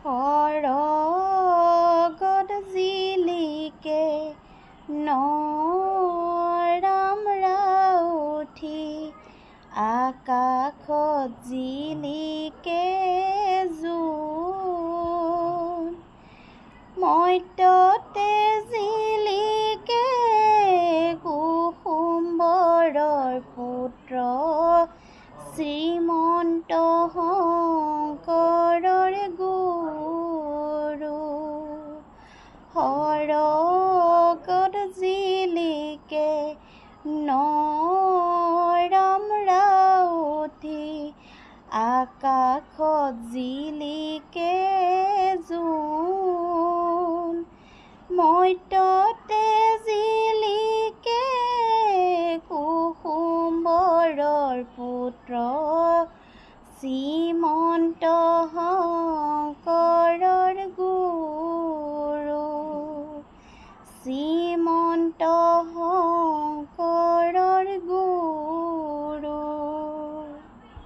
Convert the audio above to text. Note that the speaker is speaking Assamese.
সৰগত জিলিকে নৰাম ৰাউঠি আকাশত জিলিকে জোন মৰ্ত্যতে জিলিকে কুসুম্বৰৰ পুত্ৰ শ্ৰীমন্ত শংকৰৰ গুৰু সৰগত জিলিকে নৰাম ৰাউঠি আকাশত জিলিকে জোন মৰ্ত্যতে জিলিকে কুসুম্বৰৰ পুত্ৰ শ্ৰীমন্ত শংকৰৰ গুৰু শ্ৰীমন্ত